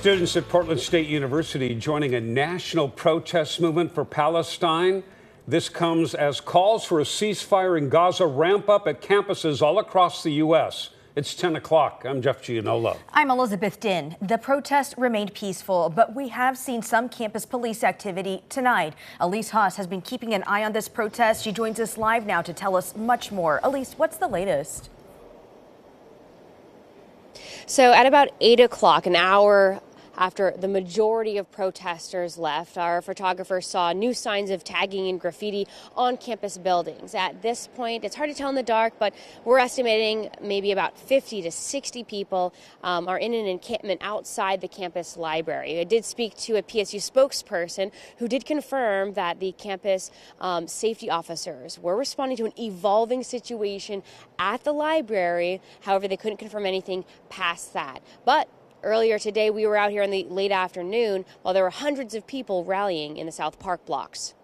Students at Portland State University joining a national protest movement for Palestine. This comes as calls for a ceasefire in Gaza ramp up at campuses all across the U.S. It's 10 o'clock. I'm Jeff Gianola. I'm Elizabeth Din. The protest remained peaceful, but we have seen some campus police activity tonight. Elise Haas has been keeping an eye on this protest. She joins us live now to tell us much more. Elise, what's the latest? So at about 8 o'clock, an hour after the majority of protesters left, our photographer saw new signs of tagging and graffiti on campus buildings. At this point, it's hard to tell in the dark, but we're estimating maybe about 50 to 60 people are in an encampment outside the campus library. I did speak to a PSU spokesperson who did confirm that the campus safety officers were responding to an evolving situation at the library. However, they couldn't confirm anything past that. But earlier today, we were out here in the late afternoon while there were hundreds of people rallying in the South Park blocks.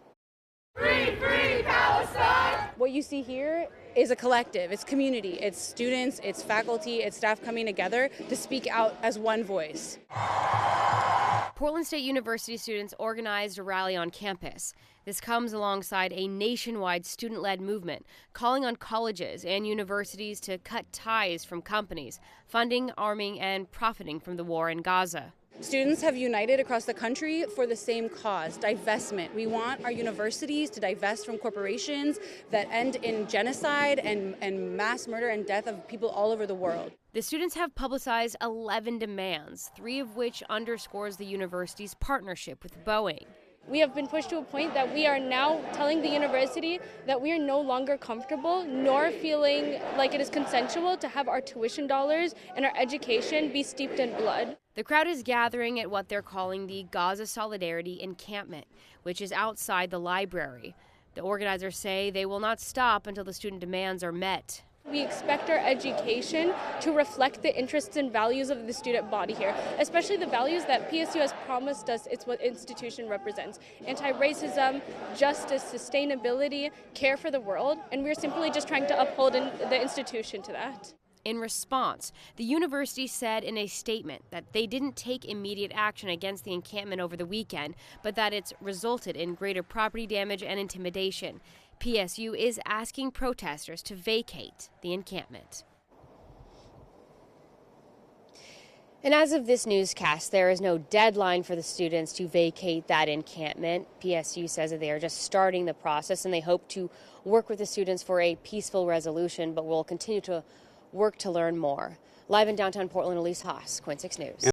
Free, free Palestine! What you see here is a collective. It's community. It's students, it's faculty, it's staff coming together to speak out as one voice. Portland State University students organized a rally on campus. This comes alongside a nationwide student-led movement calling on colleges and universities to cut ties from companies funding, arming, and profiting from the war in Gaza. Students have united across the country for the same cause, divestment. We want our universities to divest from corporations that end in genocide and mass murder and death of people all over the world. The students have publicized 11 demands, 3 of which underscores the university's partnership with Boeing. We have been pushed to a point that we are now telling the university that we are no longer comfortable nor feeling like it is consensual to have our tuition dollars and our education be steeped in blood. The crowd is gathering at what they're calling the Gaza Solidarity Encampment, which is outside the library. The organizers say they will not stop until the student demands are met. We expect our education to reflect the interests and values of the student body here, especially the values that PSU has promised us it's what institution represents. Anti-racism, justice, sustainability, care for the world, and we're simply just trying to uphold the institution to that. In response, the university said in a statement that they didn't take immediate action against the encampment over the weekend, but that it's resulted in greater property damage and intimidation. PSU is asking protesters to vacate the encampment. And as of this newscast, there is no deadline for the students to vacate that encampment. PSU says that they are just starting the process and they hope to work with the students for a peaceful resolution, but will continue to work to learn more. Live in downtown Portland, Elise Haas, KOIN 6 News.